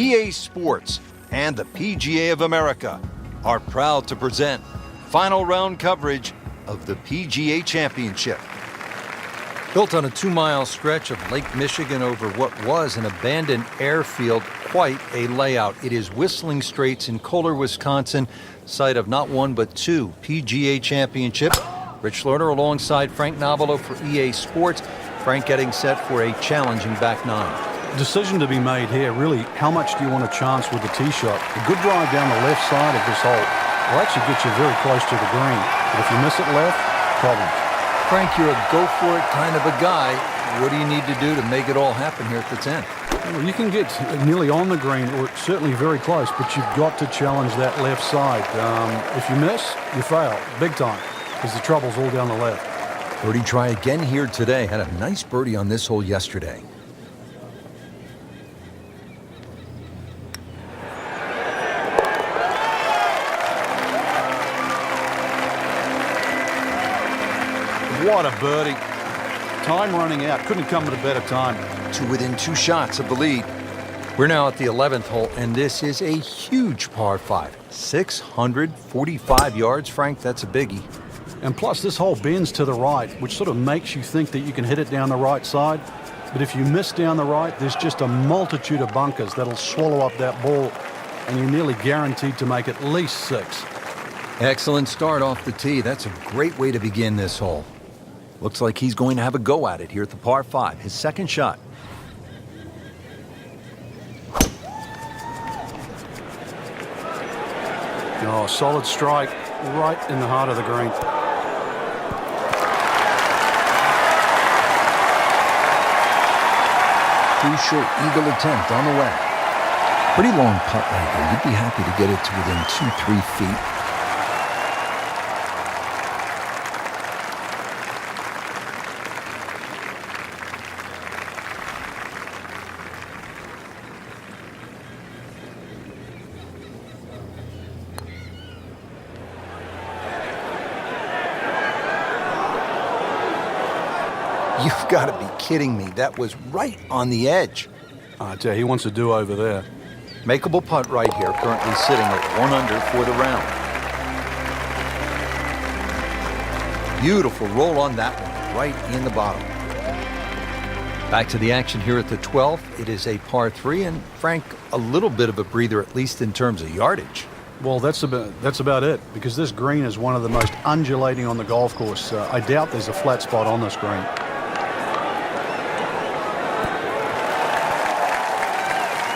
EA Sports and the PGA of America are proud to present final round coverage of the PGA Championship. Built on a 2-mile stretch of Lake Michigan over what was an abandoned airfield, quite a layout. It is Whistling Straits in Kohler, Wisconsin, site of not one but two PGA Championships. Rich Lerner alongside Frank Navalo for EA Sports. Frank getting set for a challenging back nine. Decision to be made here, really, how much do you want a chance with the tee shot? A good drive down the left side of this hole will actually get you very close to the green. But if you miss it left, problems. Frank, you're a go-for-it kind of a guy. What do you need to do to make it all happen here at the 10? Well, you can get nearly on the green, or certainly very close, but you've got to challenge that left side. If you miss, you fail, big time, because the trouble's all down the left. Birdie try again here today. Had a nice birdie on this hole yesterday. What a birdie. Time running out. Couldn't come at a better time. To within 2 shots of the lead. We're now at the 11th hole, and this is a huge par 5. 645 yards, Frank, that's a biggie. And plus, this hole bends to the right, which sort of makes you think that you can hit it down the right side. But if you miss down the right, there's just a multitude of bunkers that'll swallow up that ball, and you're nearly guaranteed to make at least 6. Excellent start off the tee. That's a great way to begin this hole. Looks like he's going to have a go at it here at the par 5, his second shot. Oh, solid strike right in the heart of the green. Crucial eagle attempt on the way. Pretty long putt right here. You'd be happy to get it to within 2-3 feet. You've got to be kidding me. That was right on the edge. I tell you, he wants a do-over there. Makeable putt right here, currently sitting at 1 under for the round. Beautiful roll on that one, right in the bottom. Back to the action here at the 12th. It is a par 3, and Frank, a little bit of a breather, at least in terms of yardage. Well, that's about it, because this green is one of the most undulating on the golf course. I doubt there's a flat spot on this green.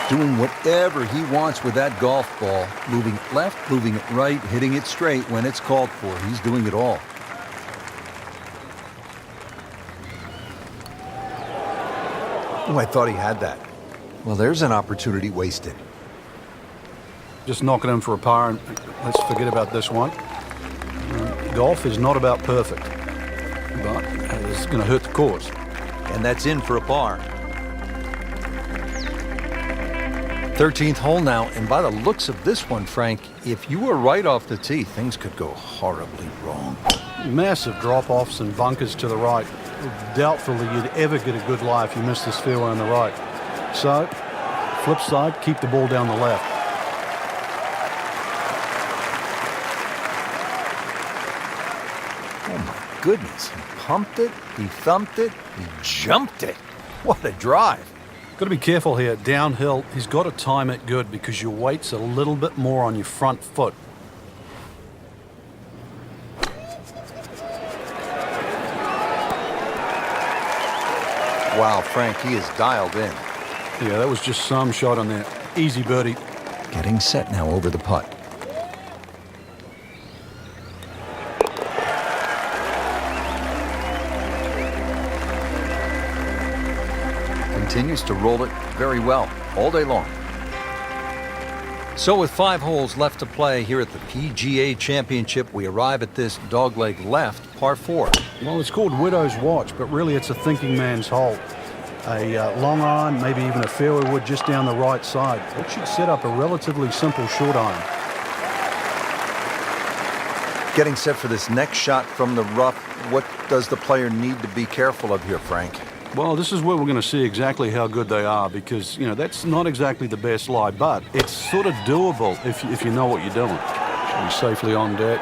Doing whatever he wants with that golf ball. Moving it left, moving it right, hitting it straight when it's called for. He's doing it all. Oh, I thought he had that. Well, there's an opportunity wasted. Just knocking him for a par, and let's forget about this one. Golf is not about perfect, but it's going to hurt the course. And that's in for a par. 13th hole now, and by the looks of this one, Frank, if you were right off the tee, things could go horribly wrong. Massive drop-offs and bunkers to the right. Doubtful that you'd ever get a good lie if you missed this fairway on the right. So, flip side, keep the ball down the left. Oh my goodness, he pumped it, he thumped it, he jumped it. What a drive. Got to be careful here. Downhill, he's got to time it good because your weight's a little bit more on your front foot. Wow, Frank, he is dialed in. Yeah, that was just some shot on there. Easy birdie. Getting set now over the putt. Continues to roll it very well all day long. So with 5 holes left to play here at the PGA Championship, we arrive at this dogleg left, par 4. Well, it's called Widow's Watch, but really it's a thinking man's hole. A long iron, maybe even a fairway wood just down the right side. It should set up a relatively simple short iron. Getting set for this next shot from the rough. What does the player need to be careful of here, Frank? Well, this is where we're going to see exactly how good they are because, you know, that's not exactly the best lie, but it's sort of doable if you know what you're doing. Should be safely on deck.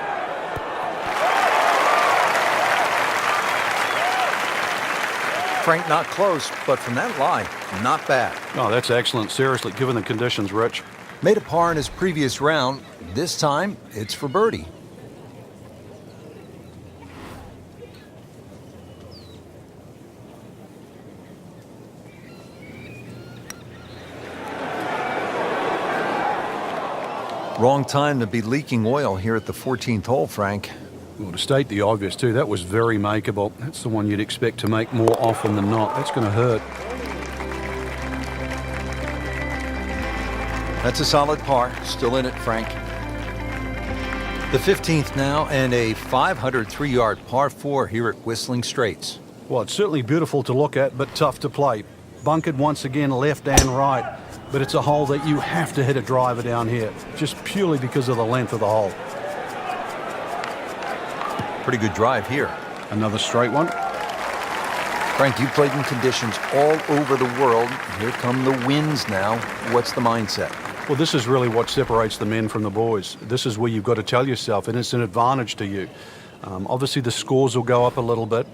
Frank, not close, but from that lie, not bad. Oh, that's excellent. Seriously, given the conditions, Rich. Made a par in his previous round. This time, it's for birdie. Wrong time to be leaking oil here at the 14th hole, Frank. Well, to state the obvious, too, that was very makeable. That's the one you'd expect to make more often than not. That's going to hurt. That's a solid par. Still in it, Frank. The 15th now, and a 503-yard par 4 here at Whistling Straits. Well, it's certainly beautiful to look at, but tough to play. Bunkered once again, left and right. But it's a hole that you have to hit a driver down here, just purely because of the length of the hole. Pretty good drive here. Another straight one. Frank, you played in conditions all over the world. Here come the winds now. What's the mindset? Well, this is really what separates the men from the boys. This is where you've got to tell yourself, and it's an advantage to you. Obviously, the scores will go up a little bit,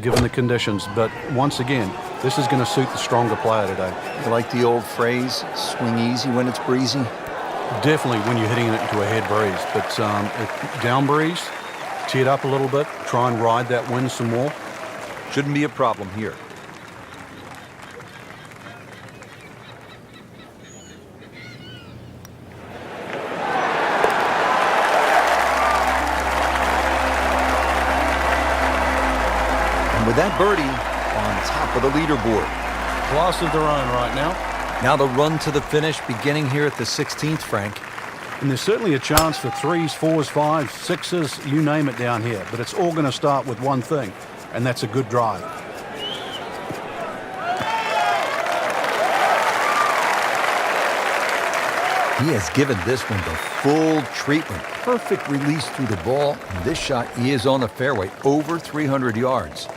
given the conditions. But once again, this is going to suit the stronger player today. You like the old phrase, swing easy when it's breezy? Definitely when you're hitting it into a head breeze. But down breeze, tee it up a little bit, try and ride that wind some more. Shouldn't be a problem here. And with that birdie on top of the leaderboard. Class of their own right now. Now the run to the finish beginning here at the 16th, Frank. And there's certainly a chance for 3s, 4s, 5s, 6s, you name it down here. But it's all going to start with one thing, and that's a good drive. He has given this one the full treatment. Perfect release through the ball. And this shot is on the fairway, over 300 yards.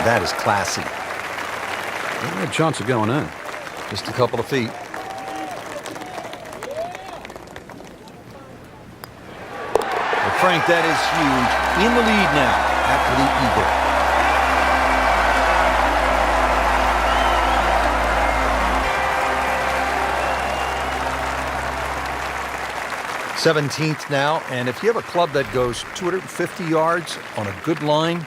That is classy. They had a chance of going in. Just a couple of feet. Well, Frank, that is huge. In the lead now after the eagle. 17th now, and if you have a club that goes 250 yards on a good line,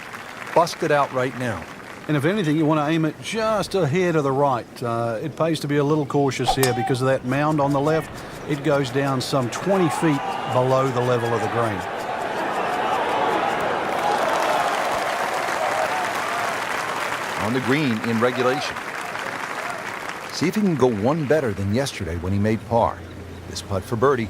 bust it out right now. And if anything, you want to aim it just a hair to the right. It pays to be a little cautious here because of that mound on the left. It goes down some 20 feet below the level of the green. On the green in regulation. See if he can go one better than yesterday when he made par. This putt for birdie.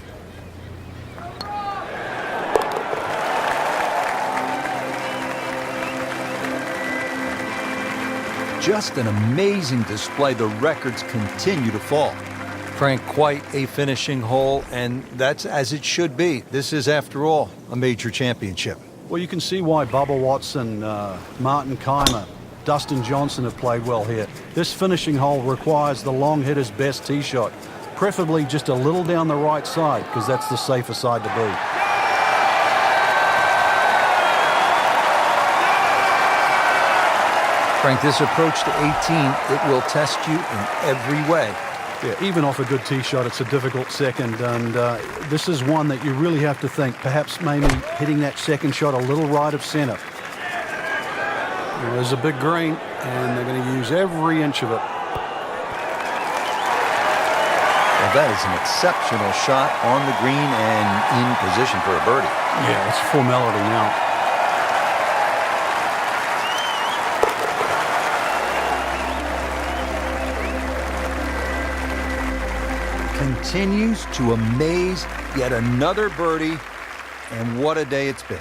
Just an amazing display. The records continue to fall. Frank, quite a finishing hole, and that's as it should be. This is, after all, a major championship. Well, you can see why Bubba Watson, Martin Keimer, Dustin Johnson have played well here. This finishing hole requires the long hitter's best tee shot, preferably just a little down the right side, because that's the safer side to be. Frank, this approach to 18, it will test you in every way. Yeah, even off a good tee shot, it's a difficult second, and this is one that you really have to think, perhaps maybe hitting that second shot a little right of center. Well, there's a big green, and they're going to use every inch of it. Well, that is an exceptional shot on the green and in position for a birdie. Yeah, it's a formality now. Continues to amaze. Yet another birdie, and what a day it's been.